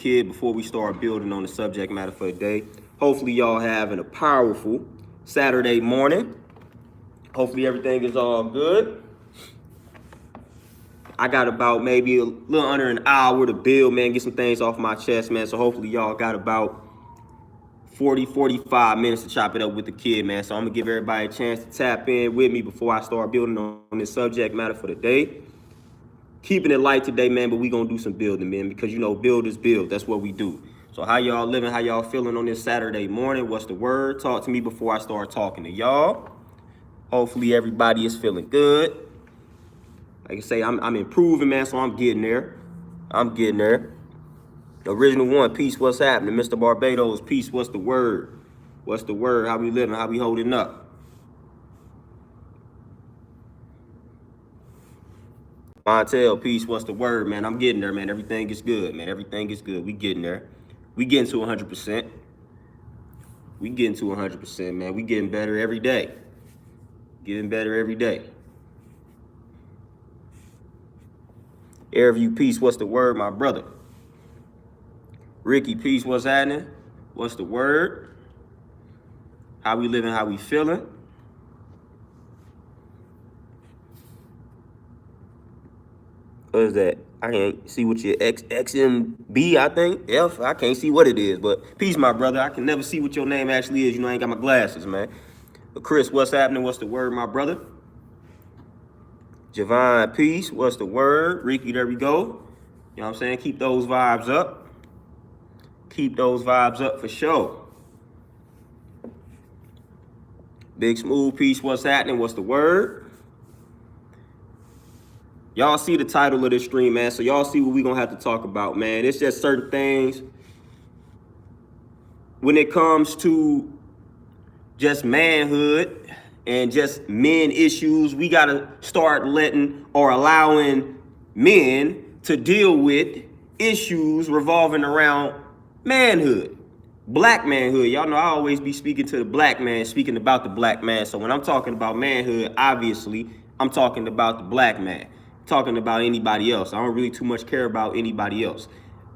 kid before we start building on the subject matter for the day. Hopefully y'all having a powerful Saturday morning. Hopefully everything is all good. I got about maybe a little under an hour to build, man, get some things off my chest, man. So hopefully y'all got about 45 minutes to chop it up with the kid, man. So I'm gonna give everybody a chance to tap in with me before I start building on this subject matter for the day. Keeping it light today, man, but we gonna do some building, man, because you know, build is build. That's what we do. So how y'all living? How y'all feeling on this Saturday morning? What's the word? Talk to me before I start talking to y'all. Hopefully everybody is feeling good. Like I say, I'm improving, man, so I'm getting there. I'm getting there. Original one, peace, what's happening? Mr. Barbados, peace, what's the word? What's the word? How we living? How we holding up? Montel, peace, what's the word, man? I'm getting there, man. Everything is good, man. Everything is good. We getting there. We getting to 100%. We getting to 100%, man. We getting better every day. Getting better every day. Airview, peace, what's the word, my brother? Ricky, peace, what's happening? What's the word? How we living, how we feeling? What is that? I can't see what your XMB, I think. F, I can't see what it is, but peace, my brother. I can never see what your name actually is. You know, I ain't got my glasses, man. But Chris, what's happening? What's the word, my brother? Javon, peace. What's the word? Ricky, there we go. You know what I'm saying? Keep those vibes up. Keep those vibes up for sure. Big Smooth, peace. What's happening? What's the word? Y'all see the title of this stream, man. So y'all see what we gonna have to talk about, man. It's just certain things when it comes to just manhood and just men issues. We gotta start letting or allowing men to deal with issues revolving around manhood, black manhood. Y'all know I always be speaking to the black man, speaking about the black man. So when I'm talking about manhood, obviously I'm talking about the black man. Talking about anybody else. I don't really too much care about anybody else.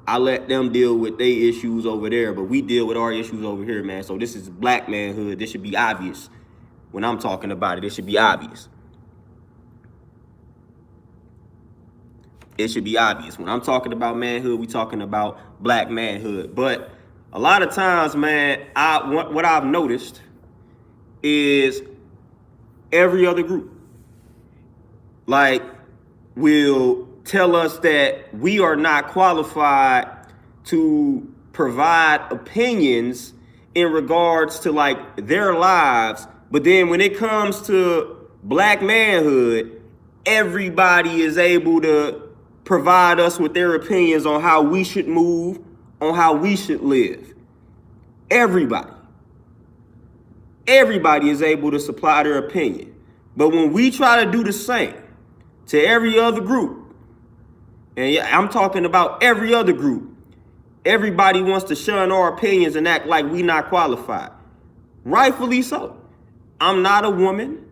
I let them deal with their issues over there, but we deal with our issues over here, man. So this is black manhood. This should be obvious. When I'm talking about it, it should be obvious. It should be obvious. When I'm talking about manhood, we talking about black manhood. But a lot of times, man, what I've noticed is every other group, like, will tell us that we are not qualified to provide opinions in regards to like their lives. But then when it comes to black manhood, everybody is able to provide us with their opinions on how we should move, on how we should live. Everybody is able to supply their opinion. But when we try to do the same to every other group, and yeah, I'm talking about every other group, everybody wants to shun our opinions and act like we not qualified. Rightfully so. I'm not a woman.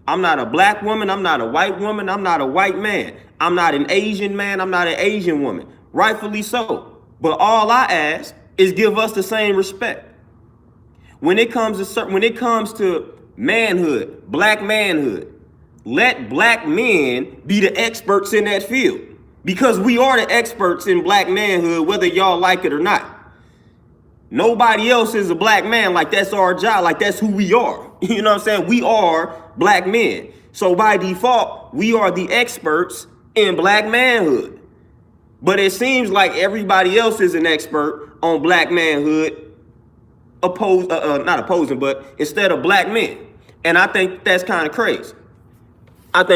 I'm not a black woman. I'm not a white woman. I'm not a white man. I'm not an Asian man. I'm not an Asian woman. Rightfully so. But all I ask is give us the same respect. When it comes to manhood, black manhood, let black men be the experts in that field, because we are the experts in black manhood, whether y'all like it or not. Nobody else is a black man. Like, that's our job. Like, that's who we are. You know what I'm saying? We are black men. So by default, we are the experts in black manhood. But it seems like everybody else is an expert on black manhood, not opposing, but instead of black men. And I think that's kind of crazy. God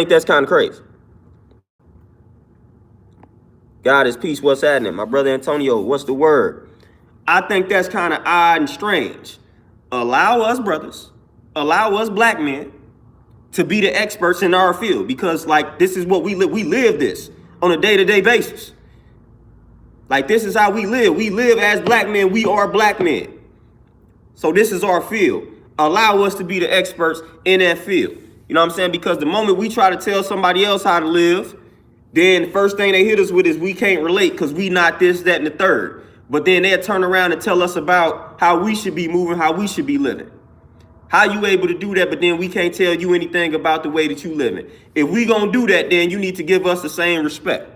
is peace. What's happening? My brother Antonio, what's the word? I think that's kind of odd and strange. Allow us brothers, allow us black men to be the experts in our field, because like, this is what we live. We live this on a day-to-day basis. Like, this is how we live. We live as black men. We are black men. So this is our field. Allow us to be the experts in that field. You know what I'm saying? Because the moment we try to tell somebody else how to live, Then first thing they hit us with is we can't relate because we not this, that, and the third. But then they'll turn around and tell us about how we should be moving, how we should be living. How you able to do that, but then we can't tell you anything about the way that you living? If we gonna do that, then you need to give us the same respect.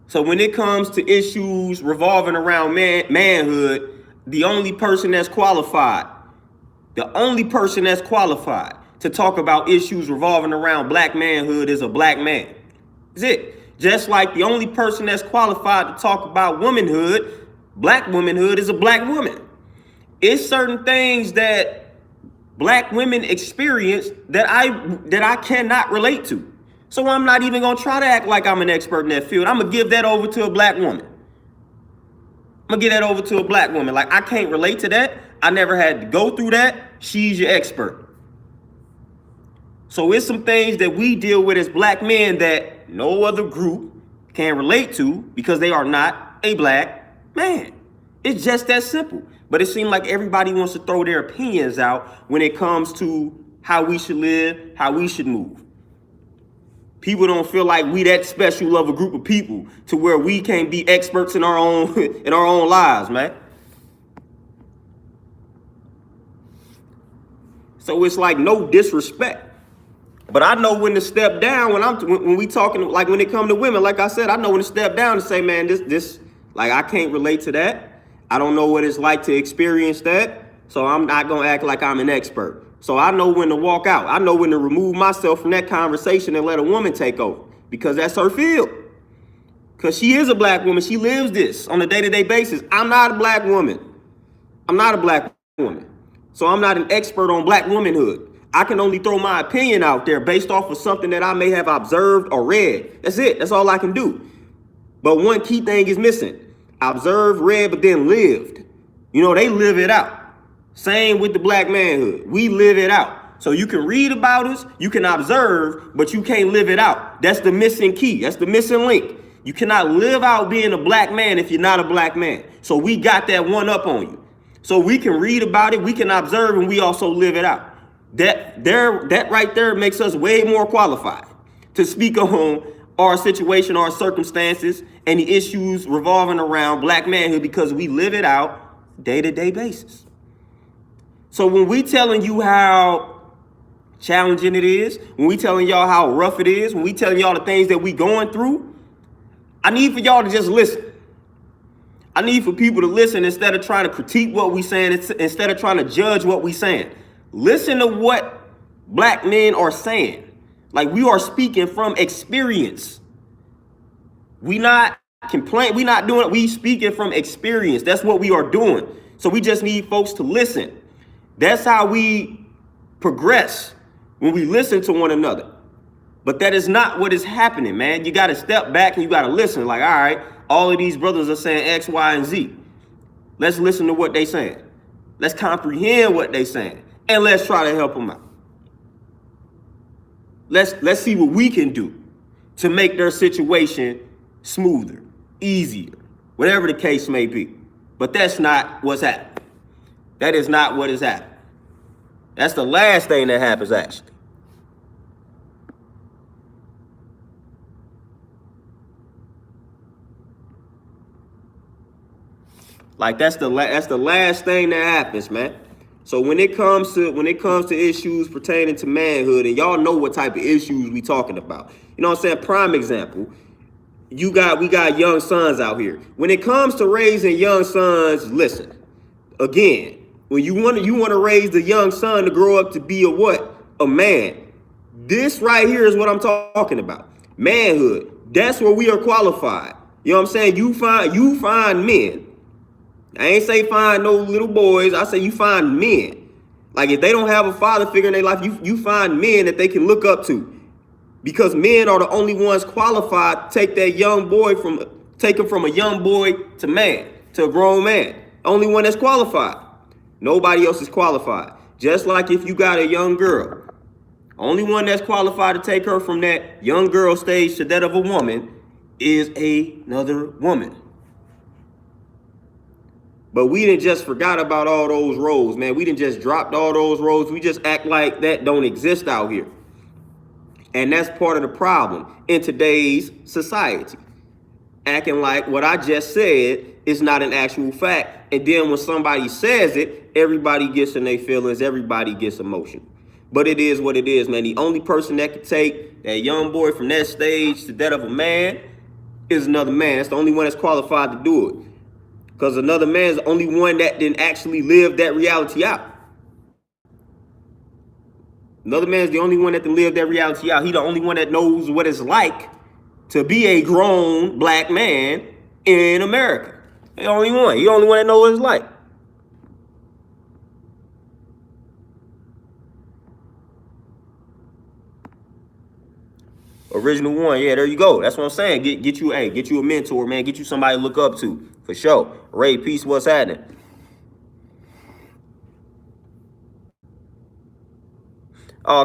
So when it comes to issues revolving around manhood, the only person that's qualified to talk about issues revolving around black manhood is a black man. That's it. Just like the only person that's qualified to talk about womanhood, black womanhood, is a black woman. It's certain things that black women experience that I cannot relate to. So I'm not even gonna try to act like I'm an expert in that field. I'm gonna give that over to a black woman. Like, I can't relate to that. I never had to go through that. She's your expert. So it's some things that we deal with as black men that no other group can relate to because they are not a black man. It's just that simple. But it seems like everybody wants to throw their opinions out when it comes to how we should live, how we should move. People don't feel like we that special of a group of people to where we can't be experts in our own lives, man. So it's like no disrespect. But I know when to step down when we talking, like when it come to women. Like I said, I know when to step down and say, man, this like I can't relate to that. I don't know what it's like to experience that. So I'm not gonna act like I'm an expert. So I know when to walk out. I know when to remove myself from that conversation and let a woman take over, because that's her field. Because she is a black woman. She lives this on a day-to-day basis. I'm not a black woman. So I'm not an expert on black womanhood. I can only throw my opinion out there based off of something that I may have observed or read. That's it. That's all I can do. But one key thing is missing. Observed, read, but then lived. They live it out. Same with the black manhood. We live it out. So you can read about us, you can observe, but you can't live it out. That's the missing key. That's the missing link. You cannot live out being a black man if you're not a black man. So we got that one up on you. So we can read about it, we can observe, and we also live it out. That right there makes us way more qualified to speak on our situation, our circumstances, and the issues revolving around black manhood, because we live it out day-to-day basis. So when we telling you how challenging it is, when we telling y'all how rough it is, when we telling y'all the things that we going through, I need for y'all to just listen. I need for people to listen instead of trying to critique what we saying, instead of trying to judge what we saying. Listen to what black men are saying. Like, we are speaking from experience. We not complain. We not doing it. We speaking from experience. That's what we are doing. So we just need folks to listen. That's how we progress, when we listen to one another. But that is not what is happening, man. You got to step back and you got to listen. Like, all right, all of these brothers are saying X, Y, and Z. Let's listen to what they saying. Let's comprehend what they saying. And let's try to help them out. Let's see what we can do to make their situation smoother, easier, whatever the case may be. But that's not what's happening. That is not what is happening. That's the last thing that happens, actually. Like, that's the last thing that happens, man. So when it comes to issues pertaining to manhood, and y'all know what type of issues we talking about. You know what I'm saying? Prime example. We got young sons out here. When it comes to raising young sons, listen. Again, when you want to raise the young son to grow up to be a man. This right here is what I'm talking about. Manhood. That's where we are qualified. You know what I'm saying? You find men. I ain't say find no little boys. I say you find men. Like, if they don't have a father figure in their life, you find men that they can look up to. Because men are the only ones qualified to take that young boy take him from a young boy to man, to a grown man. Only one that's qualified. Nobody else is qualified. Just like if you got a young girl, only one that's qualified to take her from that young girl stage to that of a woman is another woman. But we didn't just forgot about all those roles, man. We didn't just dropped all those roles. We just act like that don't exist out here. And that's part of the problem in today's society. Acting like what I just said is not an actual fact. And then when somebody says it, everybody gets in their feelings, everybody gets emotional. But it is what it is, man. The only person that can take that young boy from that stage to that of a man is another man. That's the only one that's qualified to do it. Because another man is the only one that didn't actually live that reality out. Another man is the only one that can live that reality out. He the only one that knows what it's like to be a grown black man in America. He the only one. He the only one that knows what it's like. Original one, yeah, there you go. That's what I'm saying. Get you a mentor, man. Get you somebody to look up to, for sure. Ray, peace, what's happening?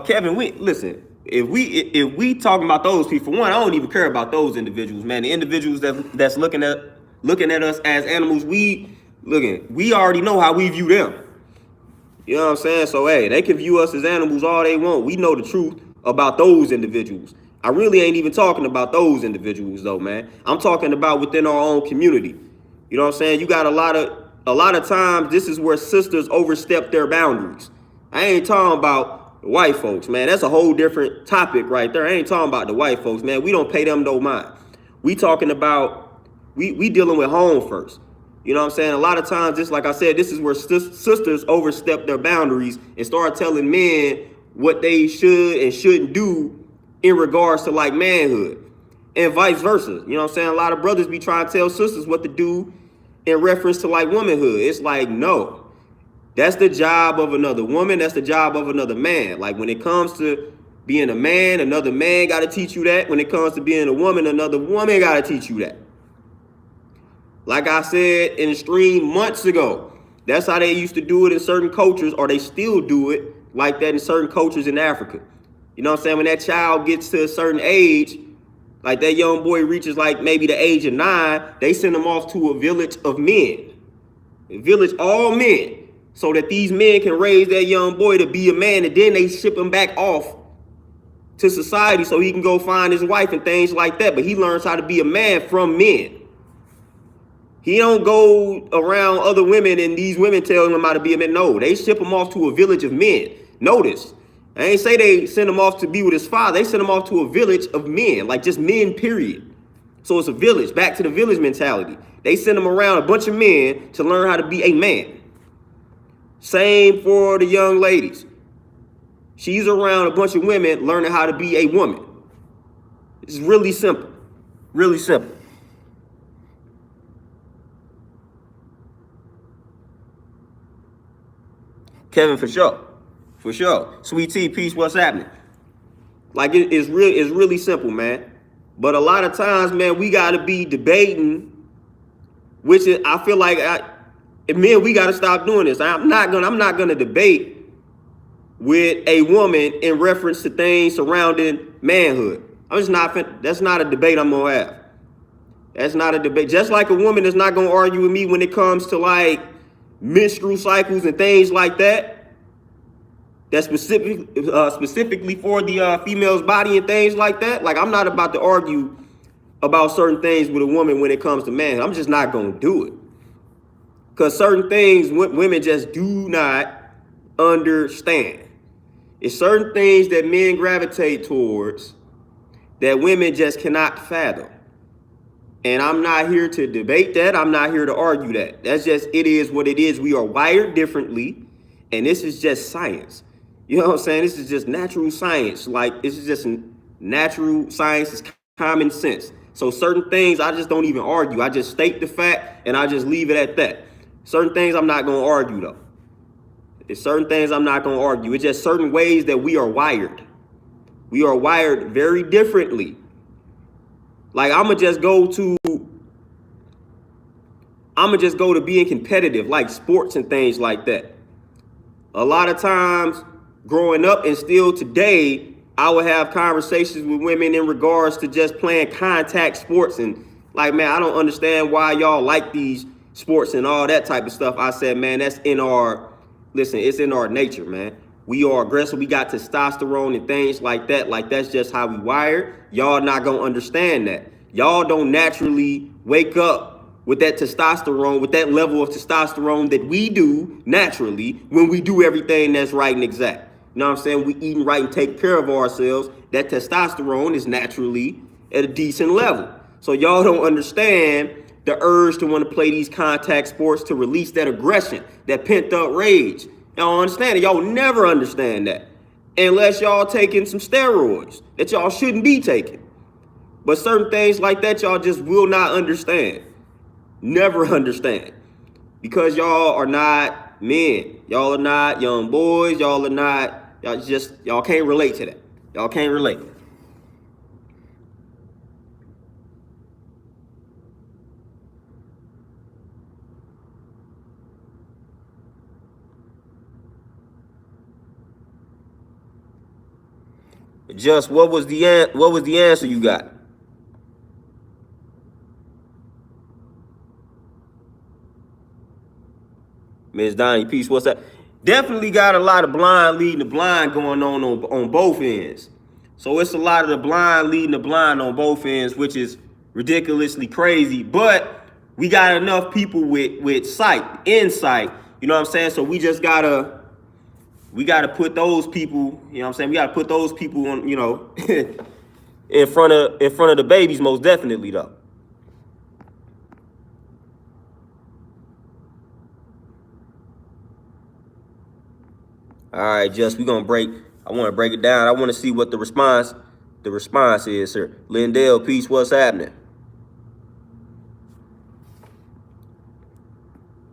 Kevin, listen. If we talking about those people, for one, I don't even care about those individuals, man. The individuals that's looking at us as animals, we already know how we view them. You know what I'm saying? So hey, they can view us as animals all they want. We know the truth about those individuals. I really ain't even talking about those individuals though, man. I'm talking about within our own community. You know what I'm saying? You got a lot of times this is where sisters overstep their boundaries. I ain't talking about the white folks, man. That's a whole different topic right there. I ain't talking about the white folks, man. We don't pay them no mind. We talking about, we dealing with home first. You know what I'm saying? A lot of times, just like I said, this is where sisters overstep their boundaries and start telling men what they should and shouldn't do in regards to like manhood, and vice versa. You know what I'm saying? A lot of brothers be trying to tell sisters what to do in reference to like womanhood. It's like, no, that's the job of another woman. That's the job of another man. Like when it comes to being a man, another man got to teach you that. When it comes to being a woman, another woman got to teach you that. Like I said in the stream months ago, that's how they used to do it in certain cultures, or they still do it like that in certain cultures in Africa. You know what I'm saying? When that child gets to a certain age, like that young boy reaches like maybe the age of 9, they send him off to a village of men. A village, all men, so that these men can raise that young boy to be a man, and then they ship him back off to society so he can go find his wife and things like that. But he learns how to be a man from men. He don't go around other women and these women telling him how to be a man. No, they ship him off to a village of men. Notice, I ain't say they send him off to be with his father. They send him off to a village of men, like just men, period. So it's a village, back to the village mentality. They send him around a bunch of men to learn how to be a man. Same for the young ladies. She's around a bunch of women learning how to be a woman. It's really simple. Really simple. Kevin, for sure. For sure. Sweet Tea, peace, what's happening? Like it's really simple, man. But a lot of times, man, we gotta be debating, which is, I feel like men, we gotta stop doing this. I'm not gonna debate with a woman in reference to things surrounding manhood. That's not a debate I'm gonna have. That's not a debate. Just like a woman is not gonna argue with me when it comes to like menstrual cycles and things like that. That's specifically for the female's body and things like that. Like, I'm not about to argue about certain things with a woman when it comes to man. I'm just not going to do it. Because certain things women just do not understand. It's certain things that men gravitate towards that women just cannot fathom. And I'm not here to debate that. I'm not here to argue that. That's just, it is what it is. We are wired differently. And this is just science. You know what I'm saying? This is just natural science. Like, this is just natural science. It's common sense. So certain things, I just don't even argue. I just state the fact and I just leave it at that. Certain things I'm not going to argue, though. It's certain things I'm not going to argue. It's just certain ways that we are wired. We are wired very differently. Like, I'm going to just go to being competitive, like sports and things like that. A lot of times growing up and still today, I would have conversations with women in regards to just playing contact sports and like, man, I don't understand why y'all like these sports and all that type of stuff. I said, man, it's in our nature, man. We are aggressive. We got testosterone and things like that. Like, that's just how we wired. Y'all not gonna understand that. Y'all don't naturally wake up with that testosterone, with that level of testosterone that we do naturally when we do everything that's right and exact. You know what I'm saying? We eating right and take care of ourselves. That testosterone is naturally at a decent level. So y'all don't understand the urge to want to play these contact sports to release that aggression, that pent up rage. Y'all don't understand it. Y'all never understand that unless y'all taking some steroids that y'all shouldn't be taking. But certain things like that, y'all just will not understand. Never understand. Because y'all are not men. Y'all are not young boys. Y'all are not, y'all can't relate to that. Y'all can't relate. Just what was the answer you got? Ms. Donnie, peace. What's that? Definitely got a lot of blind leading the blind going on both ends. So it's a lot of the blind leading the blind on both ends, which is ridiculously crazy. But we got enough people with insight. You know what I'm saying? So we gotta put those people. You know what I'm saying? We gotta put those people on. In front of the babies, most definitely though. All right, Just, I want to break it down. I want to see what the response is, sir. Lindell, peace, what's happening?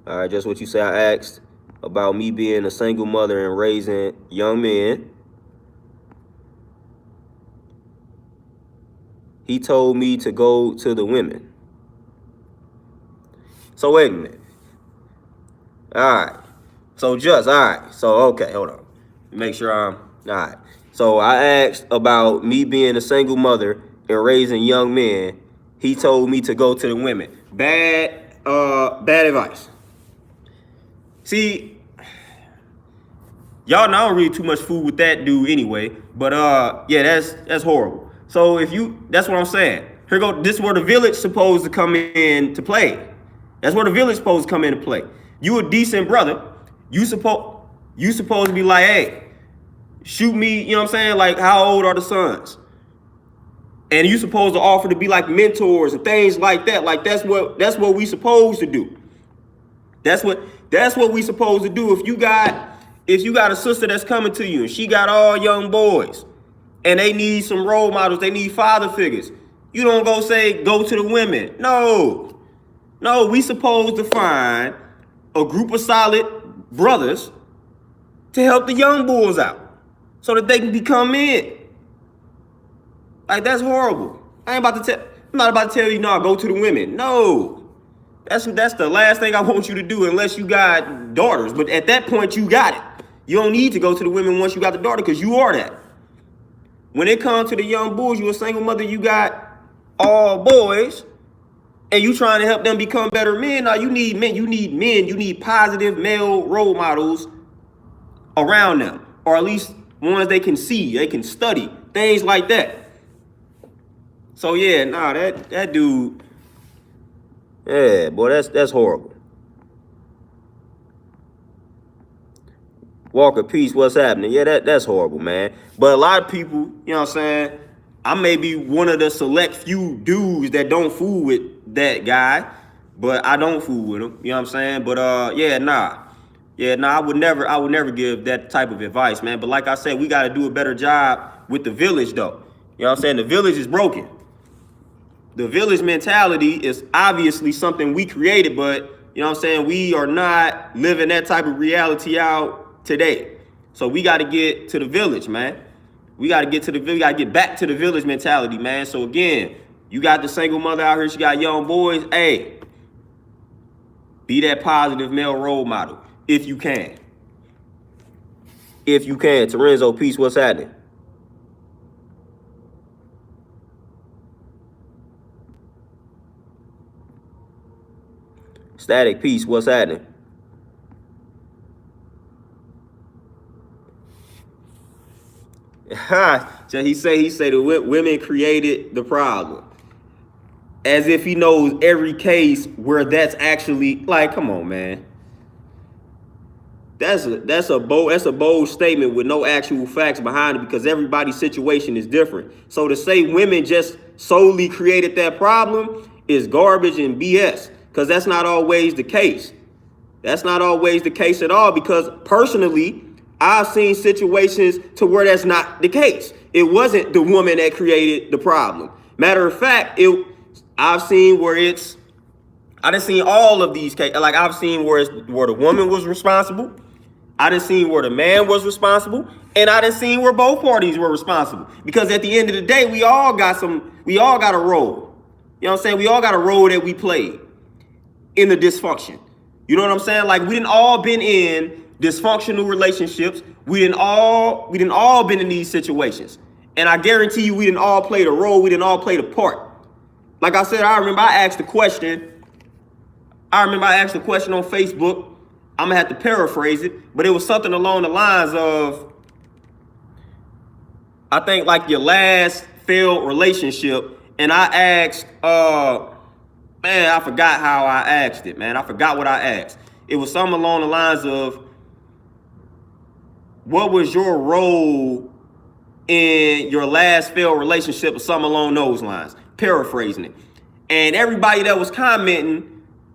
All right, just what you say. I asked about me being a single mother and raising young men. He told me to go to the women. So wait a minute. All right. So Just, all right. So, okay, hold on. Make sure I'm, all right. So I asked about me being a single mother and raising young men. He told me to go to the women. Bad advice. See, y'all know I don't really too much food with that dude anyway. But yeah, that's horrible. So that's what I'm saying. This is where the village supposed to come in to play. That's where the village supposed to come in to play. You a decent brother. You supposed to be like, hey, shoot me, you know what I'm saying? Like, how old are the sons? And you supposed to offer to be like mentors and things like that. Like, that's what we supposed to do. That's what we supposed to do. If you got a sister that's coming to you and she got all young boys and they need some role models, they need father figures, you don't go say, go to the women. No, we supposed to find a group of solid brothers to help the young bulls out so that they can become men. Like, that's horrible. I'm not about to tell you, no, go to the women. No. That's the last thing I want you to do unless you got daughters. But at that point, you got it. You don't need to go to the women once you got the daughter because you are that. When it comes to the young bulls, you a single mother, you got all boys, and you trying to help them become better men. Now, you need men. You need positive male role models around them, or at least ones they can see, they can study, things like that. So yeah, nah, that dude, yeah, boy, that's horrible. Walker, peace, what's happening? Yeah, that's horrible, man. But a lot of people, you know what I'm saying? I may be one of the select few dudes that don't fool with that guy, but I don't fool with him. You know what I'm saying? But yeah, nah. Yeah, nah, I would never give that type of advice, man. But like I said, we gotta do a better job with the village though. You know what I'm saying? The village is broken. The village mentality is obviously something we created, but you know what I'm saying? We are not living that type of reality out today. So we got to get to the village, man. We got to get back to the village mentality, man. So again, you got the single mother out here, she got young boys. Hey, be that positive male role model if you can. If you can. Terenzo, peace, what's happening? Static, peace, what's happening? So he say the women created the problem, as if he knows every case where that's actually like, come on, man. That's a bold statement with no actual facts behind it, because everybody's situation is different. So to say women just solely created that problem is garbage and BS, because that's not always the case. That's not always the case at all, because personally, I've seen situations to where that's not the case. It wasn't the woman that created the problem. Matter of fact, I've seen where I done seen all of these cases. Like, I've seen where the woman was responsible. I done seen where the man was responsible, and I done seen where both parties were responsible. Because at the end of the day, we all got a role. You know what I'm saying? We all got a role that we played in the dysfunction. You know what I'm saying? Like, we didn't all been in dysfunctional relationships. We didn't all been in these situations. And I guarantee you, we didn't all play the role. We didn't all play the part. Like I said, I remember I asked the question on Facebook. I'm gonna have to paraphrase it, but it was something along the lines of, I think, like, your last failed relationship. And I asked, man, I forgot how I asked it, man. I forgot what I asked. It was something along the lines of, what was your role in your last failed relationship, or something along those lines, paraphrasing it. And everybody that was commenting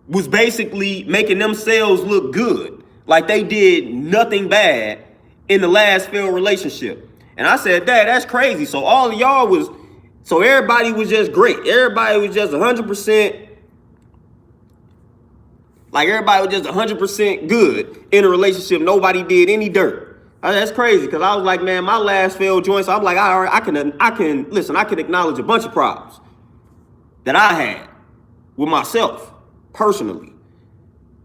was basically making themselves look good, like they did nothing bad in the last failed relationship. And I said, Dad, that's crazy. So everybody was just great. Everybody was just 100%, like, everybody was just 100% good in a relationship. Nobody did any dirt. That's crazy, because I was like, man, my last failed joint. So I'm like, I can acknowledge a bunch of problems that I had with myself personally,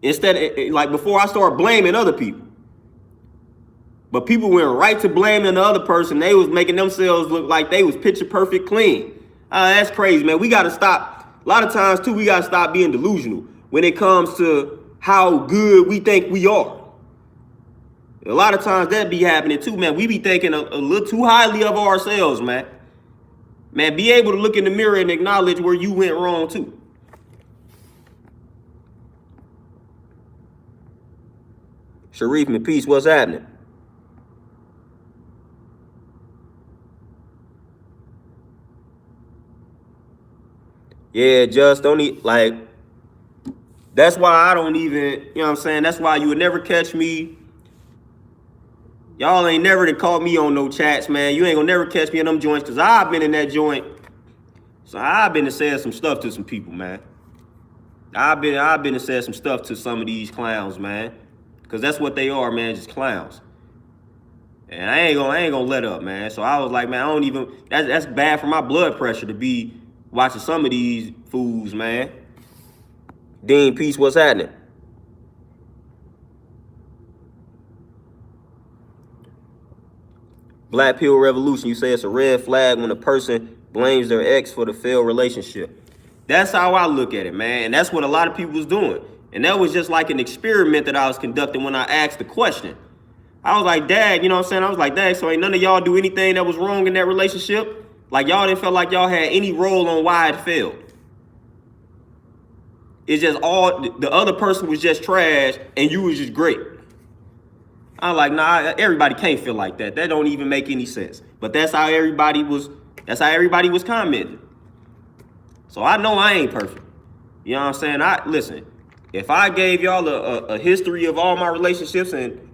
instead of, like, before I start blaming other people. But people went right to blaming the other person. They was making themselves look like they was picture perfect clean. That's crazy, man. We got to stop. A lot of times too, we got to stop being delusional when it comes to how good we think we are. A lot of times that be happening too, man. We be thinking a little too highly of ourselves, man. Man, be able to look in the mirror and acknowledge where you went wrong too. Sharif, my peace, what's happening? Yeah, just don't like, that's why I don't even, you know what I'm saying? That's why you would never catch me. Y'all ain't never caught me on no chats, man. You ain't gonna never catch me in them joints, because I've been in that joint. So I've been to say some stuff to some people, man. I've been to say some stuff to some of these clowns, man. Because that's what they are, man, just clowns. And I ain't gonna let up, man. So I was like, man, I don't even, that's bad for my blood pressure to be watching some of these fools, man. Dean, peace, what's happening? Black Pill Revolution, you say it's a red flag when a person blames their ex for the failed relationship. That's how I look at it, man. And that's what a lot of people was doing. And that was just like an experiment that I was conducting when I asked the question. I was like, Dad, you know what I'm saying? I was like, Dad, so ain't none of y'all do anything that was wrong in that relationship? Like, y'all didn't feel like y'all had any role on why it failed. It's just all, the other person was just trash and you was just great. I'm like, nah, everybody can't feel like that. That don't even make any sense. But that's how everybody was commenting. So I know I ain't perfect. You know what I'm saying? Listen, if I gave y'all a history of all my relationships and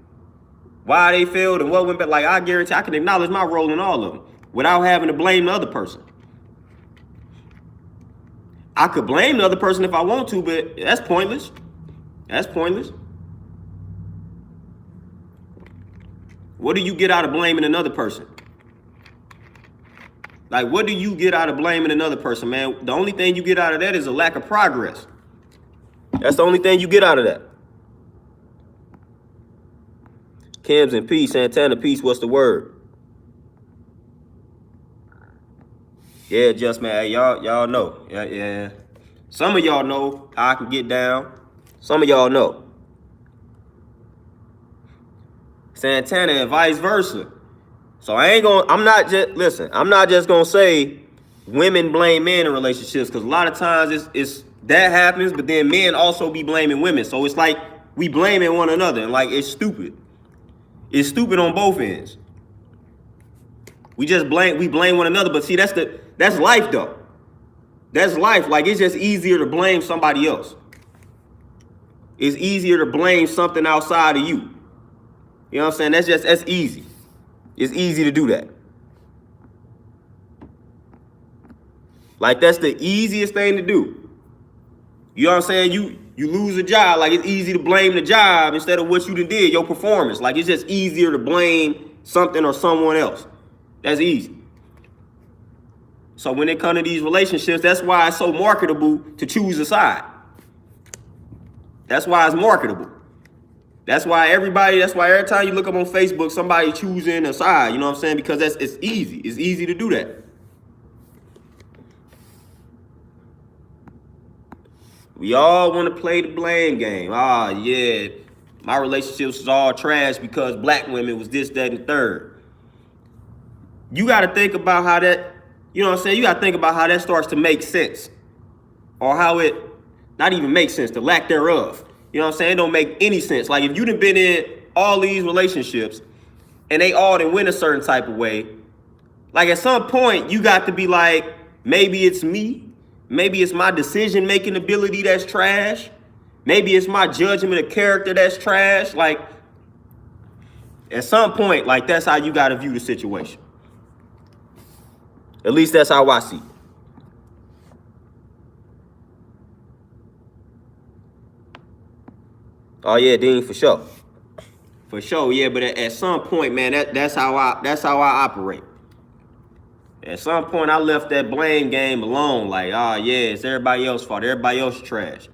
why they failed and what went bad, like, I guarantee I can acknowledge my role in all of them without having to blame the other person. I could blame the other person if I want to, but that's pointless. That's pointless. What do you get out of blaming another person? Like, what do you get out of blaming another person, man? The only thing you get out of that is a lack of progress. That's the only thing you get out of that. Kim's in peace, Santana peace, what's the word? Yeah, just, man, y'all know. Yeah. Some of y'all know how I can get down. Some of y'all know. Santana and vice versa. So I'm not just gonna say women blame men in relationships, because a lot of times it's that happens, but then men also be blaming women. So it's like we blaming one another, and like it's stupid. It's stupid on both ends. We blame one another, but see, that's life though. That's life. Like, it's just easier to blame somebody else. It's easier to blame something outside of you. You know what I'm saying? That's easy. It's easy to do that. Like, that's the easiest thing to do. You know what I'm saying? You lose a job, like it's easy to blame the job instead of what you did, your performance. Like, it's just easier to blame something or someone else. That's easy. So when it comes to these relationships, that's why it's so marketable to choose a side. That's why it's marketable. That's why every time you look up on Facebook, somebody choosing a side, you know what I'm saying? Because it's easy. It's easy to do that. We all want to play the blame game. Yeah, my relationships was all trash because black women was this, that, and the third. You got to think about how that, you know what I'm saying? You got to think about how that starts to make sense. Or how it not even makes sense, the lack thereof. You know what I'm saying? It don't make any sense. Like, if you done been in all these relationships and they all done went a certain type of way, like, at some point you got to be like, maybe it's me. Maybe it's my decision-making ability that's trash. Maybe it's my judgment of character that's trash. Like, at some point, like, that's how you got to view the situation. At least that's how I see it. Oh yeah, Dean, for sure. For sure, yeah. But at some point, man, that's how I operate. At some point, I left that blame game alone. Like, yeah, it's everybody else's fault. Everybody else is trash.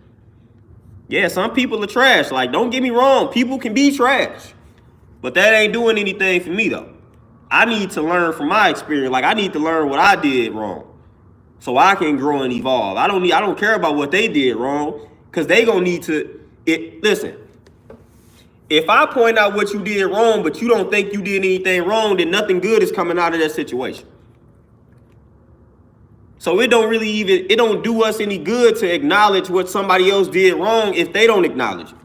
Yeah, some people are trash. Like, don't get me wrong, people can be trash, but that ain't doing anything for me though. I need to learn from my experience. Like, I need to learn what I did wrong, so I can grow and evolve. I don't care about what they did wrong, because they gonna need to. Listen, if I point out what you did wrong, but you don't think you did anything wrong, then nothing good is coming out of that situation. So it don't do us any good to acknowledge what somebody else did wrong if they don't acknowledge it.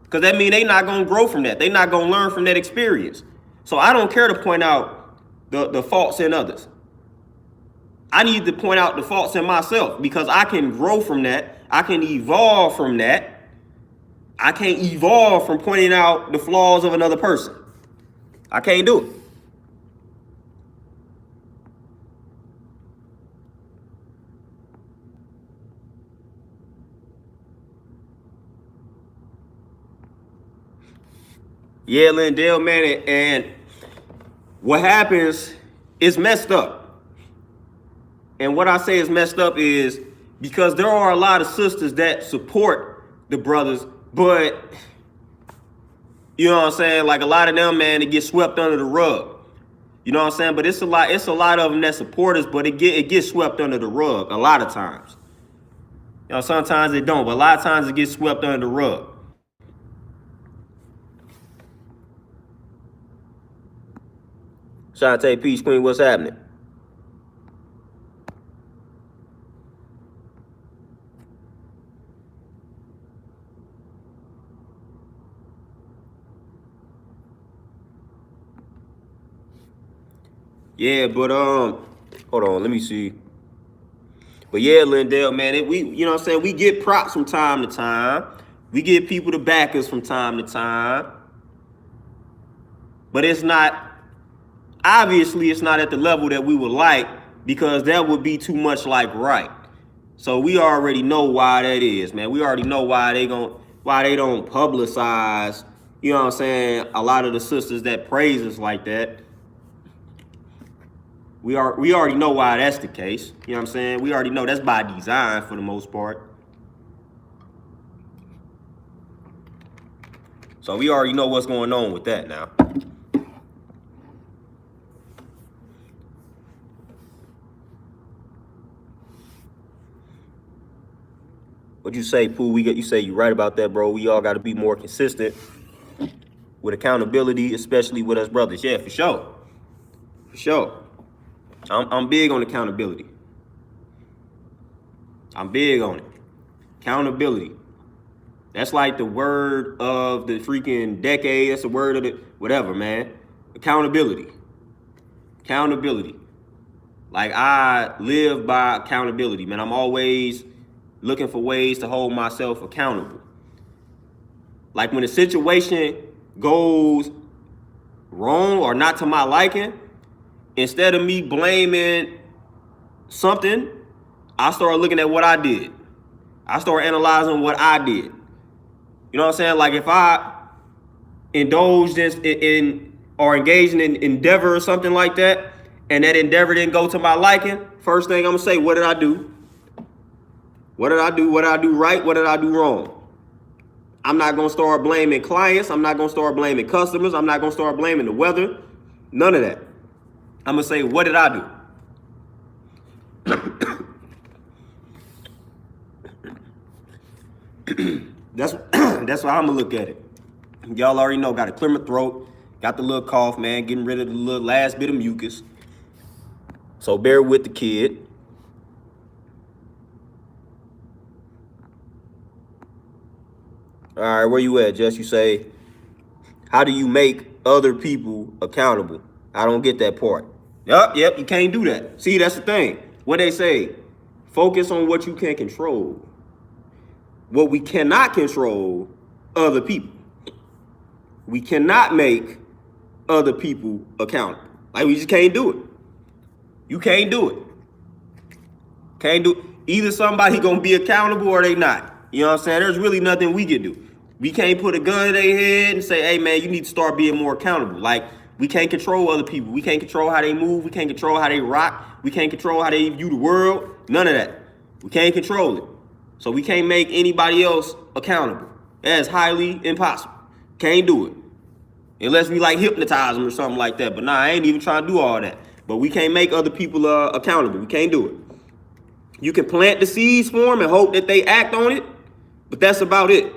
Because that means they not going to grow from that. They not going to learn from that experience. So I don't care to point out the faults in others. I need to point out the faults in myself, because I can grow from that. I can evolve from that. I can't evolve from pointing out the flaws of another person. I can't do it. Yeah, Lindell, man, and what happens is messed up. And what I say is messed up is because there are a lot of sisters that support the brothers, but you know what I'm saying? Like, a lot of them, man, it gets swept under the rug. You know what I'm saying? But it's a lot of them that support us, but it gets swept under the rug a lot of times. You know, sometimes it don't, but a lot of times it gets swept under the rug. Shantae Peach Queen, what's happening? Yeah, but hold on, let me see. But yeah, Lindell, man, you know what I'm saying? We get props from time to time. We get people to back us from time to time. But obviously it's not at the level that we would like, because that would be too much like right. So we already know why that is, man. We already know why they don't publicize, you know what I'm saying, a lot of the sisters that praise us like that. We already know why that's the case. You know what I'm saying? We already know that's by design for the most part. So we already know what's going on with that now. What'd you say, Pooh? You say you right about that, bro. We all got to be more consistent with accountability, especially with us brothers. Yeah, for sure. For sure. I'm big on accountability. I'm big on it. Accountability. That's like the word of the freaking decade. That's the word of the whatever, man. Accountability. Accountability. Like, I live by accountability, man. I'm always looking for ways to hold myself accountable. Like, when a situation goes wrong or not to my liking, instead of me blaming something, I start looking at what I did. I start analyzing what I did. You know what I'm saying? Like, if I indulged in or engaged in an endeavor or something like that, and that endeavor didn't go to my liking, first thing I'm gonna say, what did I do? What did I do? What did I do right? What did I do wrong? I'm not gonna start blaming clients. I'm not gonna start blaming customers. I'm not gonna start blaming the weather. None of that. I'm gonna say, what did I do? That's why I'm gonna look at it. Y'all already know, got to clear my throat, got the little cough, man, getting rid of the little last bit of mucus. So bear with the kid. All right, where you at, Jess? You say, how do you make other people accountable? I don't get that part. Yep, you can't do that. See, that's the thing. What they say, focus on what you can control. What we cannot control, other people. We cannot make other people accountable. Like, we just can't do it. You can't do it. Can't do it. Either somebody gonna be accountable or they not. You know what I'm saying? There's really nothing we can do. We can't put a gun in their head and say, hey man, you need to start being more accountable. Like, we can't control other people. We can't control how they move. We can't control how they rock. We can't control how they view the world. None of that. We can't control it. So we can't make anybody else accountable. That is highly impossible. Can't do it. Unless we like hypnotize them or something like that. But nah, I ain't even trying to do all that. But we can't make other people accountable. We can't do it. You can plant the seeds for them and hope that they act on it, but that's about it.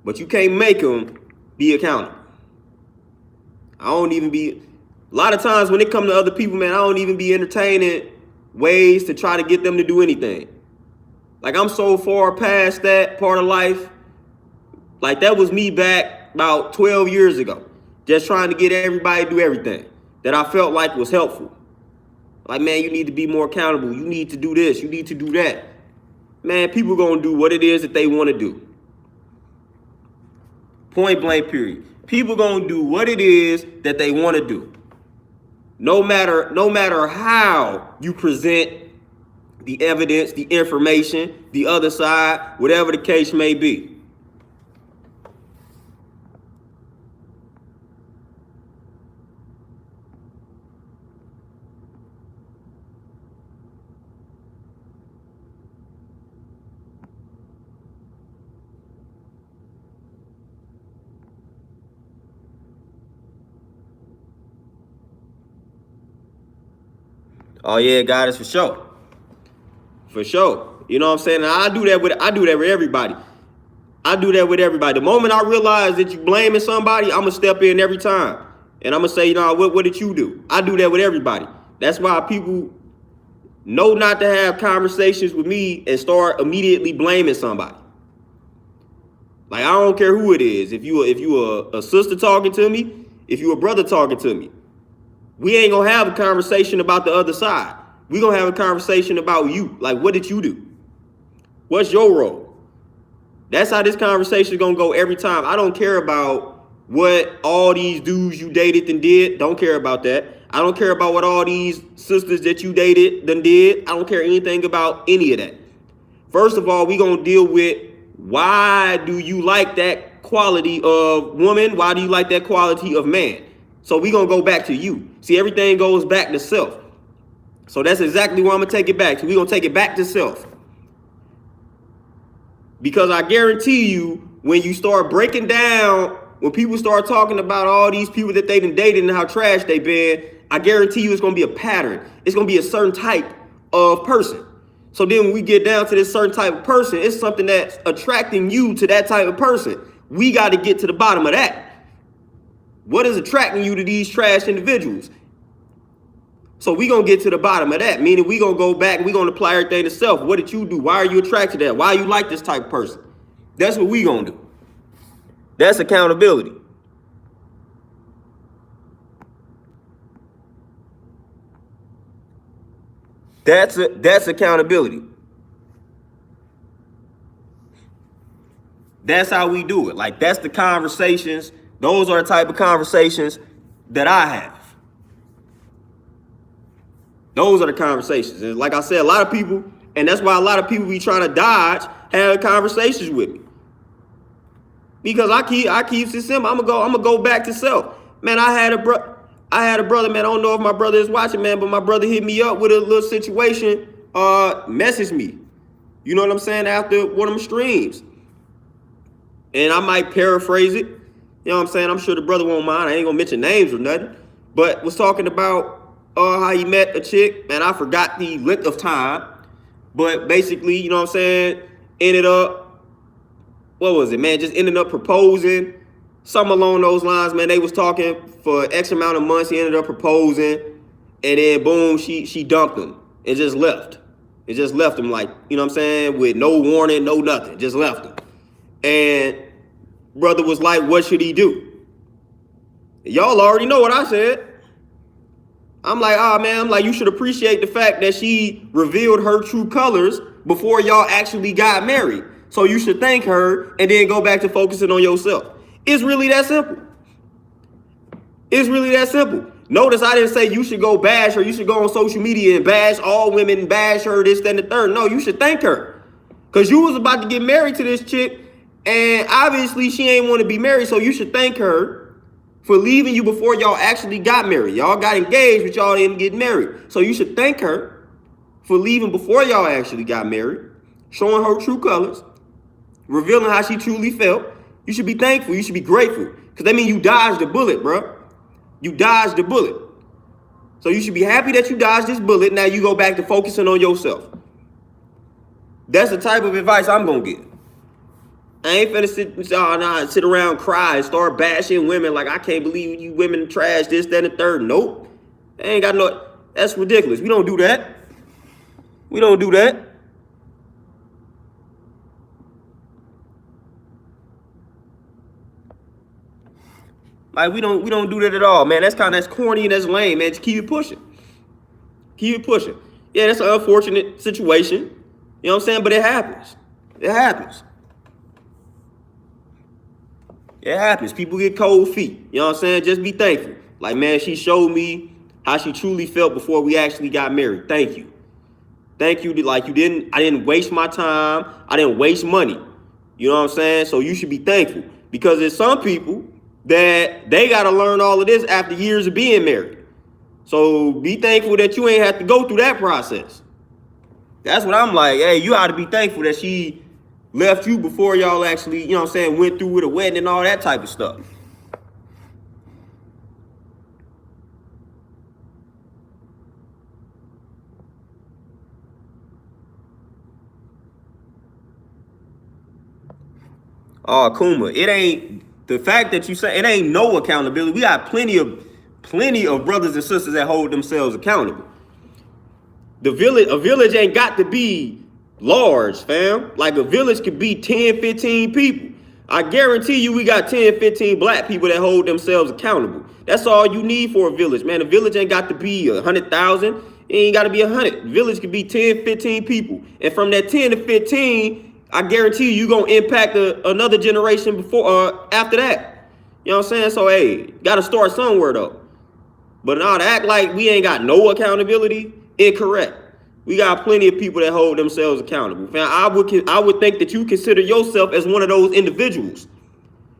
But you can't make them be accountable. A lot of times when it comes to other people, man, I don't even be entertaining ways to try to get them to do anything. Like, I'm so far past that part of life. Like, that was me back about 12 years ago. Just trying to get everybody to do everything that I felt like was helpful. Like, man, you need to be more accountable. You need to do this. You need to do that. Man, people going to do what it is that they want to do. Point blank, period. People going to do what it is that they want to do. No matter how you present the evidence, the information, the other side, whatever the case may be. Oh yeah, God, it's for sure. For sure. You know what I'm saying? And I do that with everybody. I do that with everybody. The moment I realize that you're blaming somebody, I'm gonna step in every time. And I'm gonna say, you know, what did you do? I do that with everybody. That's why people know not to have conversations with me and start immediately blaming somebody. Like, I don't care who it is. If you a sister talking to me, if you a brother talking to me, we ain't gonna have a conversation about the other side. We gonna have a conversation about you. Like, what did you do? What's your role? That's how this conversation is gonna go every time. I don't care about what all these dudes you dated and did. Don't care about that. I don't care about what all these sisters that you dated done did. I don't care anything about any of that. First of all, we gonna deal with, why do you like that quality of woman? Why do you like that quality of man? So we gonna go back to you. See, everything goes back to self. So that's exactly where I'm gonna take it back to. We gonna take it back to self. Because I guarantee you, when you start breaking down, when people start talking about all these people that they done dated and how trash they been, I guarantee you it's gonna be a pattern. It's gonna be a certain type of person. So then when we get down to this certain type of person, it's something that's attracting you to that type of person. We got to get to the bottom of that. What is attracting you to these trash individuals? So we gonna get to the bottom of that, meaning we gonna go back and we gonna apply everything to self. What did you do? Why are you attracted to that? Why you like this type of person? That's what we gonna do. That's accountability. That's accountability. That's how we do it. Like, that's the conversations. Those are the type of conversations that I have. Those are the conversations. And like I said, a lot of people, and that's why a lot of people be trying to dodge having conversations with me. Because I keep it simple. I'm gonna go back to self. Man, I had a brother, man. I don't know if my brother is watching, man, but my brother hit me up with a little situation, messaged me. You know what I'm saying? After one of them streams. And I might paraphrase it. You know what I'm saying? I'm sure the brother won't mind. I ain't gonna mention names or nothing. But was talking about how he met a chick. Man, I forgot the length of time. But basically, you know what I'm saying? Ended up, what was it, man? Just ended up proposing. Something along those lines, man. They was talking for X amount of months. He ended up proposing. And then boom, she dumped him. And just left. It just left him, like, you know what I'm saying? With no warning, no nothing. Just left him. And brother was like, what should he do? Y'all already know what I said. I'm like, man, you should appreciate the fact that she revealed her true colors before y'all actually got married. So you should thank her and then go back to focusing on yourself. It's really that simple. It's really that simple. Notice I didn't say you should go bash her. You should go on social media and bash all women, bash her, this, that, and the third. No, you should thank her. Because you was about to get married to this chick. And obviously she ain't want to be married, so you should thank her for leaving you before y'all actually got married. Y'all got engaged, but y'all didn't get married. So you should thank her for leaving before y'all actually got married, showing her true colors, revealing how she truly felt. You should be thankful. You should be grateful. Because that means you dodged the bullet, bro. You dodged the bullet. So you should be happy that you dodged this bullet. Now you go back to focusing on yourself. That's the type of advice I'm going to get. I ain't finna sit around, cry, and start bashing women like I can't believe you women trash this, that, and the third. Nope. They ain't got no. That's ridiculous. We don't do that. We don't do that. Like we don't do that at all, man. That's corny and that's lame, man. Just keep it pushing. Keep it pushing. Yeah, that's an unfortunate situation. You know what I'm saying? But it happens. It happens. It happens. People get cold feet. You know what I'm saying? Just be thankful. Like, man, she showed me how she truly felt before we actually got married. Thank you. Thank you. Like, I didn't waste my time. I didn't waste money. You know what I'm saying? So you should be thankful. Because there's some people that they got to learn all of this after years of being married. So be thankful that you ain't have to go through that process. That's what I'm like. Hey, you ought to be thankful that she left you before y'all actually, you know what I'm saying, went through with a wedding and all that type of stuff. Oh, Kuma, it ain't the fact that you say it ain't no accountability. We got plenty of brothers and sisters that hold themselves accountable. A village ain't got to be large, fam. Like a village could be 10, 15 people. I guarantee you we got 10, 15 black people that hold themselves accountable. That's all you need for a village, man. A village ain't got to be 100,000. It ain't got to be 100. Village could be 10, 15 people. And from that 10 to 15, I guarantee you going to impact another generation before after that. You know what I'm saying? So, hey, got to start somewhere, though. But now to act like we ain't got no accountability, incorrect. We got plenty of people that hold themselves accountable. Man, I would think that you consider yourself as one of those individuals.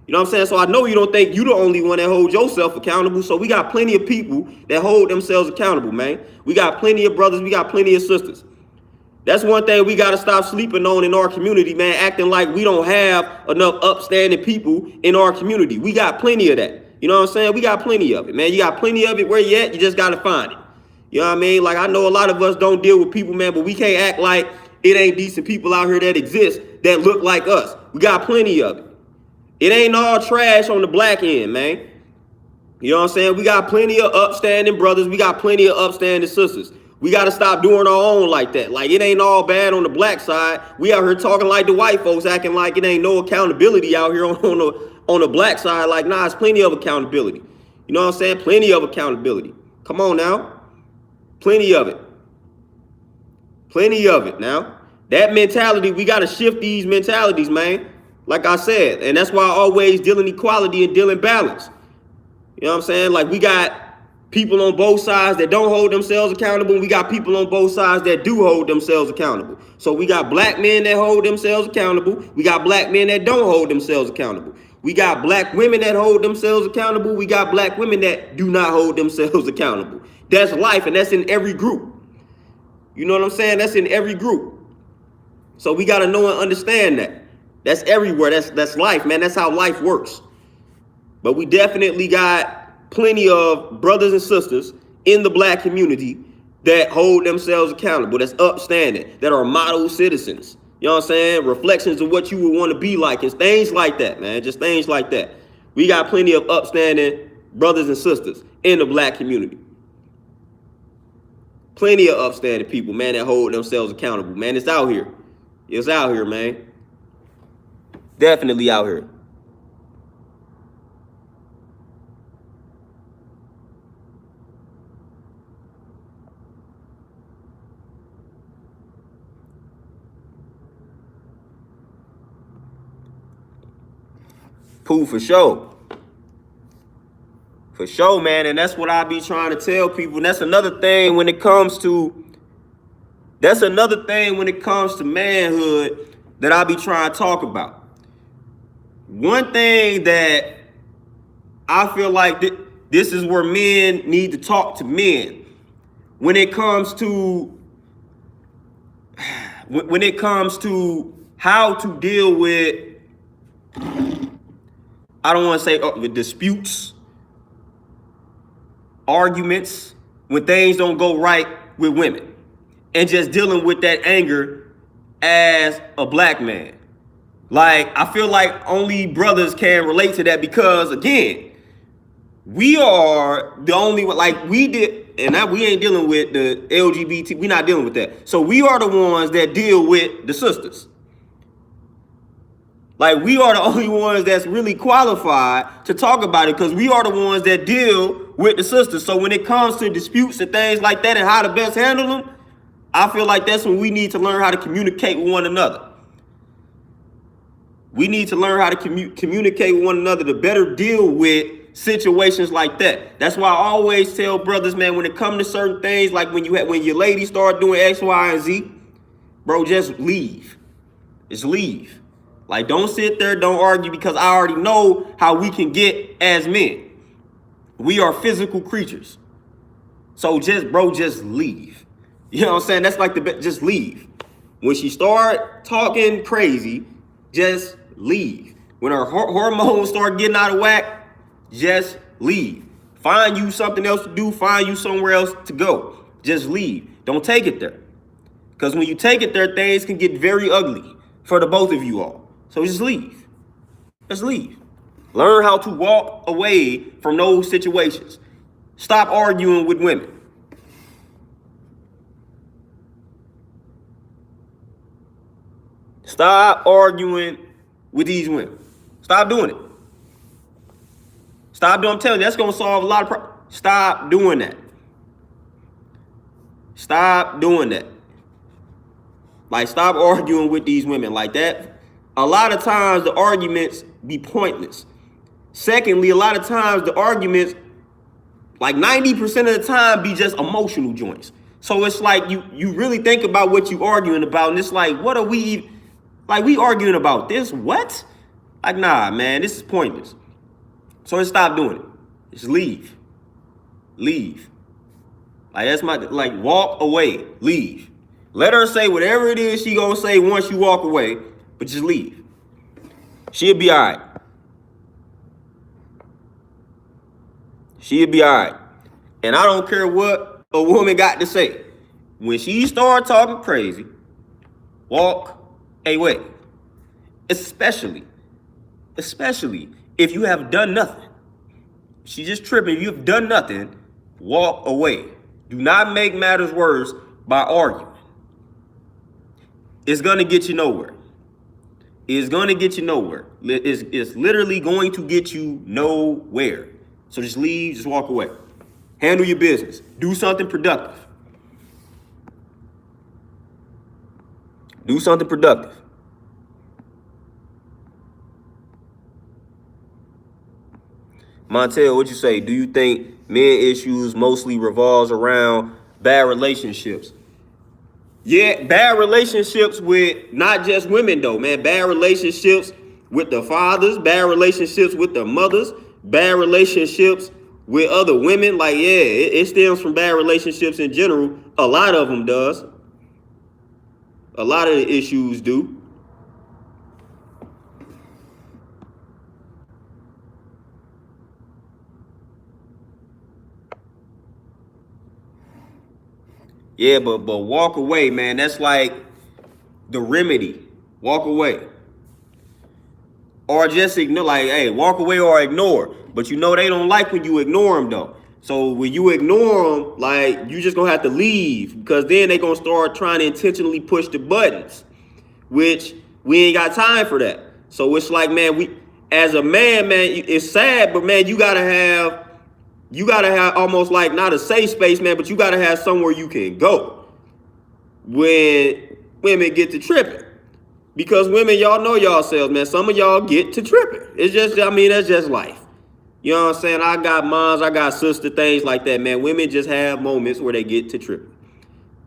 You know what I'm saying? So I know you don't think you the only one that holds yourself accountable. So we got plenty of people that hold themselves accountable, man. We got plenty of brothers. We got plenty of sisters. That's one thing we got to stop sleeping on in our community, man, acting like we don't have enough upstanding people in our community. We got plenty of that. You know what I'm saying? We got plenty of it, man. You got plenty of it where you at. You just got to find it. You know what I mean? Like, I know a lot of us don't deal with people, man, but we can't act like it ain't decent people out here that exist that look like us. We got plenty of it. It ain't all trash on the black end, man. You know what I'm saying? We got plenty of upstanding brothers. We got plenty of upstanding sisters. We got to stop doing our own like that. Like, it ain't all bad on the black side. We out here talking like the white folks, acting like it ain't no accountability out here on the black side. Like, nah, it's plenty of accountability. You know what I'm saying? Plenty of accountability. Come on now. Plenty of it. Plenty of it now. That mentality, we got to shift these mentalities, man. Like I said, and that's why I always deal in equality and deal in balance. You know what I'm saying? Like, we got people on both sides that don't hold themselves accountable. We got people on both sides that do hold themselves accountable. So we got black men that hold themselves accountable. We got black men that don't hold themselves accountable. We got black women that hold themselves accountable. We got black women that do not hold themselves accountable. That's life, and that's in every group. You know what I'm saying? That's in every group. So we got to know and understand that. That's everywhere. That's life, man. That's how life works. But we definitely got plenty of brothers and sisters in the black community that hold themselves accountable, that's upstanding, that are model citizens. You know what I'm saying? Reflections of what you would want to be like and things like that, man. Just things like that. We got plenty of upstanding brothers and sisters in the black community. Plenty of upstanding people, man, that hold themselves accountable. Man, it's out here. It's out here, man. Definitely out here. Pooh, for sure. For sure, man. And that's what I be trying to tell people. And that's another thing when it comes to manhood that I be trying to talk about. One thing that I feel like this is where men need to talk to men when it comes to how to deal with, I don't want to say with disputes, arguments, when things don't go right with women, and just dealing with that anger as a black man. Like, I feel like only brothers can relate to that because, again, we are the only one, like we did, and now we ain't dealing with the LGBT, we not dealing with that. So we are the ones that deal with the sisters. Like, we are the only ones that's really qualified to talk about it because we are the ones that deal with the sisters. So when it comes to disputes and things like that and how to best handle them, I feel like that's when we need to learn how to communicate with one another. We need to learn how to communicate with one another to better deal with situations like that. That's why I always tell brothers, man, when it comes to certain things, like when your lady start doing X, Y, and Z, bro, just leave. Just leave. Like, don't sit there, don't argue, because I already know how we can get as men. We are physical creatures. So just leave. You know what I'm saying? That's like just leave. When she start talking crazy, just leave. When her hormones start getting out of whack, just leave. Find you something else to do. Find you somewhere else to go. Just leave. Don't take it there. Because when you take it there, things can get very ugly for the both of you all. So just leave. Just leave. Learn how to walk away from those situations. Stop arguing with women. Stop arguing with these women. Stop doing it. Stop doing. I'm telling you, that's going to solve a lot of problems. Stop doing that. Stop doing that. Like, stop arguing with these women like that. A lot of times the arguments be pointless. Secondly, a lot of times the arguments, like 90% of the time, be just emotional joints. So it's like you really think about what you arguing about, and it's like, what are we, like, we arguing about this? What? Like, nah, man, this is pointless. So just stop doing it. Just leave. Leave. Like, that's like, walk away. Leave. Let her say whatever it is she gonna say once you walk away, but just leave. She'll be all right. She'll be all right. And I don't care what a woman got to say. When she start talking crazy, walk away. Especially if you have done nothing. She's just tripping. You've done nothing. Walk away. Do not make matters worse by arguing. It's going to get you nowhere. It's going to get you nowhere. It's literally going to get you nowhere. So just leave, just walk away. Handle your business. Do something productive. Do something productive. Montel, what'd you say? Do you think men issues mostly revolves around bad relationships? Yeah, bad relationships with not just women though, man. Bad relationships with the fathers, bad relationships with the mothers, bad relationships with other women. Like, yeah, it stems from bad relationships in general. A lot of them does. A lot of the issues do. Yeah, but walk away, man. That's like the remedy. Walk away. Or just ignore, like, hey, walk away or ignore. But you know they don't like when you ignore them, though. So when you ignore them, like, you just gonna have to leave. Because then they gonna start trying to intentionally push the buttons. Which we ain't got time for that. So it's like, man, we, as a man, it's sad, but man, you gotta have almost like not a safe space, man, but you gotta have somewhere you can go when women get to tripping. Because women, y'all know yourselves, man. Some of y'all get to tripping. It's just, I mean, that's just life. You know what I'm saying? I got moms, I got sister, things like that, man. Women just have moments where they get to tripping.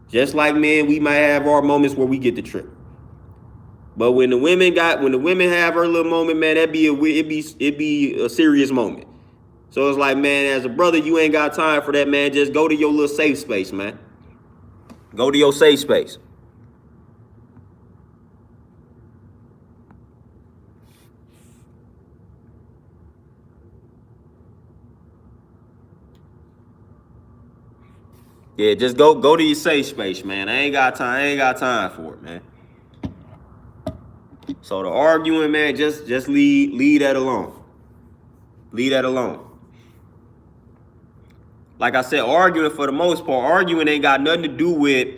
Just like men, we might have our moments where we get to tripping. But when the women have her little moment, man, it'd be a serious moment. So it's like, man, as a brother, you ain't got time for that, man. Just go to your little safe space, man. Go to your safe space. Yeah, just go to your safe space, man. I ain't got time for it, man. So the arguing, man, just leave that alone. Leave that alone. Like I said, arguing for the most part, arguing ain't got nothing to do with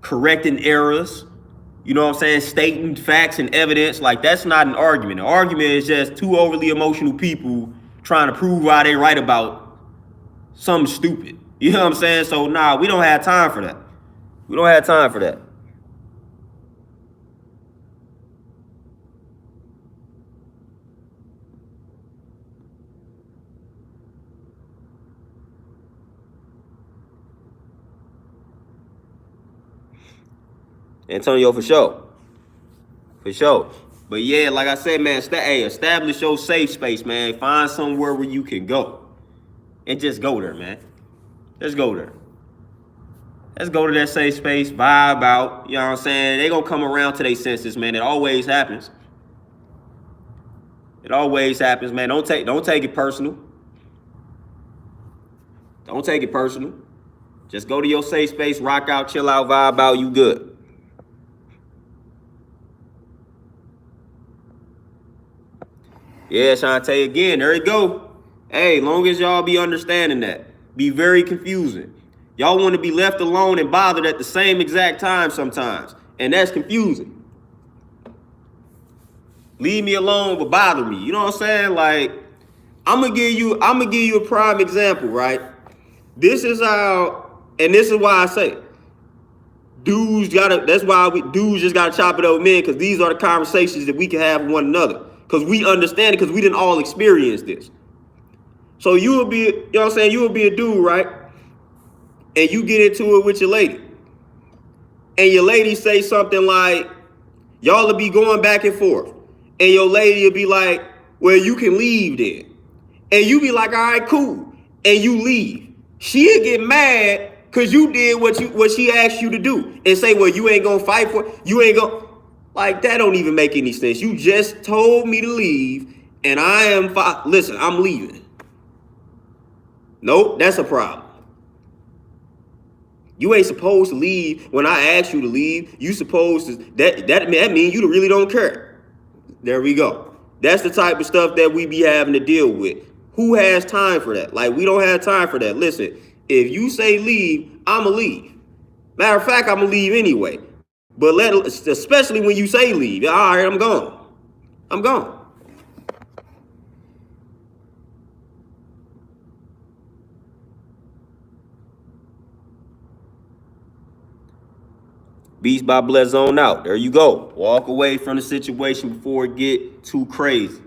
correcting errors. You know what I'm saying? Stating facts and evidence. Like, that's not an argument. An argument is just two overly emotional people trying to prove why they right about something stupid. You know what I'm saying? So, nah, we don't have time for that. We don't have time for that. Antonio, for sure. For sure. But yeah, like I said, man, establish your safe space, man. Find somewhere where you can go. And just go there, man. Just go there. Let's go to that safe space, vibe out. You know what I'm saying? They gonna come around to their senses, man. It always happens. It always happens, man. Don't take it personal. Don't take it personal. Just go to your safe space, rock out, chill out, vibe out, you good. Yeah, Shantae, again, there you go. Hey, long as y'all be understanding that. Be very confusing. Y'all want to be left alone and bothered at the same exact time sometimes. And that's confusing. Leave me alone but bother me. You know what I'm saying? Like, I'm gonna give you a prime example, right? This is how, and this is why I say dudes just gotta chop it up with men, because these are the conversations that we can have with one another. Because we understand it, because we didn't all experience this. So you will be, you know what I'm saying? You will be a dude, right? And you get into it with your lady. And your lady say something like, y'all will be going back and forth. And your lady will be like, well, you can leave then. And you be like, all right, cool. And you leave. She'll get mad because you did what she asked you to do. And say, well, you ain't gonna fight for it. You ain't gonna. Like, that don't even make any sense. You just told me to leave, and listen, I'm leaving. Nope, that's a problem. You ain't supposed to leave when I asked you to leave. You supposed to, that means you really don't care. There we go. That's the type of stuff that we be having to deal with. Who has time for that? Like, we don't have time for that. Listen, if you say leave, I'ma leave. Matter of fact, I'ma leave anyway. But especially when you say leave. All right, I'm gone. I'm gone. Beast by Bless zone out. There you go. Walk away from the situation before it get too crazy.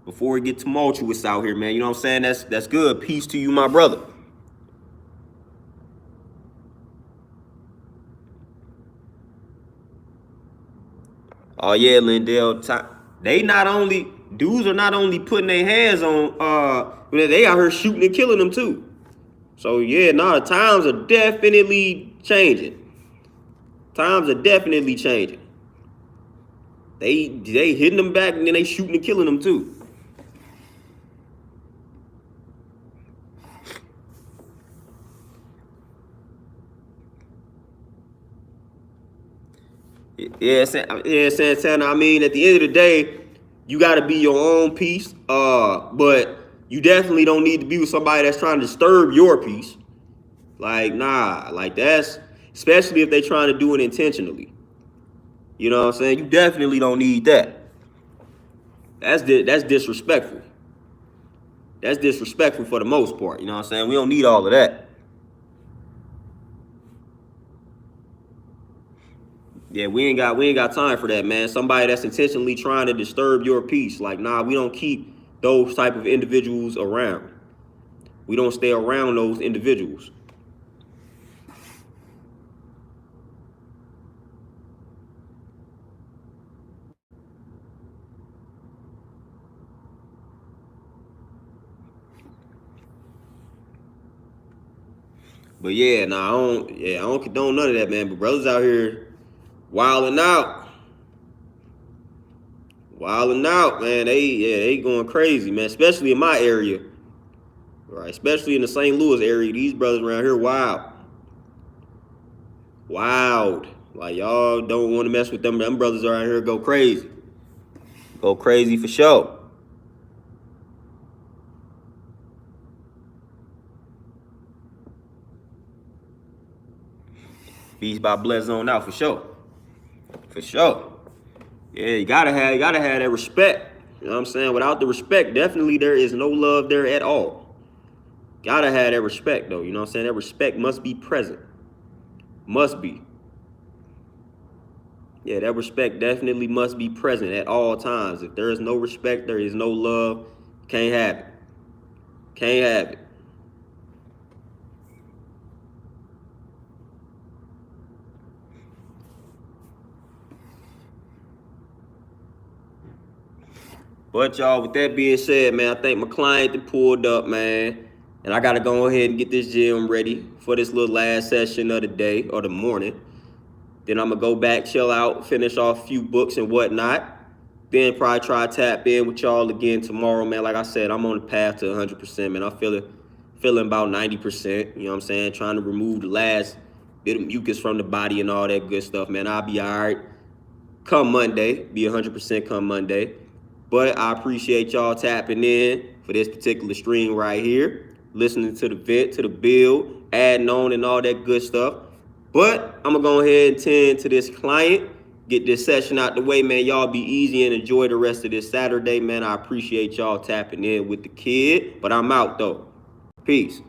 Before it get tumultuous out here, man. You know what I'm saying? That's good. Peace to you, my brother. Oh yeah, Lindell. Dudes are not only putting their hands on, they out here shooting and killing them too. So yeah, the times are definitely changing. Times are definitely changing. They hitting them back and then they shooting and killing them too. Yeah, Santana. I mean, at the end of the day, you got to be your own peace. But you definitely don't need to be with somebody that's trying to disturb your peace. Like, nah, like that's, especially if they're trying to do it intentionally. You know what I'm saying? You definitely don't need that. That's disrespectful. That's disrespectful for the most part. You know what I'm saying? We don't need all of that. Yeah, we ain't got time for that, man. Somebody that's intentionally trying to disturb your peace. Like, nah, we don't keep those type of individuals around. We don't stay around those individuals. But yeah, I don't condone none of that, man. But brothers out here wilding out. Wilding out, man. They going crazy, man. Especially in my area. Right, especially in the St. Louis area. These brothers around here wild. Wild. Like, y'all don't want to mess with them. Them brothers around here go crazy. Go crazy for sure. Beast by Bless zone out for sure. For sure. Yeah, you gotta have that respect. You know what I'm saying? Without the respect, definitely there is no love there at all. Gotta have that respect though. You know what I'm saying? That respect must be present. Must be. Yeah, that respect definitely must be present at all times. If there is no respect, there is no love. Can't have it. Can't have it. But y'all, with that being said, man, I think my client that pulled up, man. And I gotta go ahead and get this gym ready for this little last session of the day or the morning. Then I'm gonna go back, chill out, finish off a few books and whatnot. Then probably try to tap in with y'all again tomorrow, man. Like I said, I'm on the path to 100%, man. I'm feeling about 90%. You know what I'm saying? Trying to remove the last bit of mucus from the body and all that good stuff, man. I'll be all right come Monday. Be 100% come Monday. But I appreciate y'all tapping in for this particular stream right here, listening to the vent, to the build, adding on and all that good stuff. But I'm going to go ahead and tend to this client, get this session out the way, man. Y'all be easy and enjoy the rest of this Saturday, man. I appreciate y'all tapping in with the kid. But I'm out, though. Peace.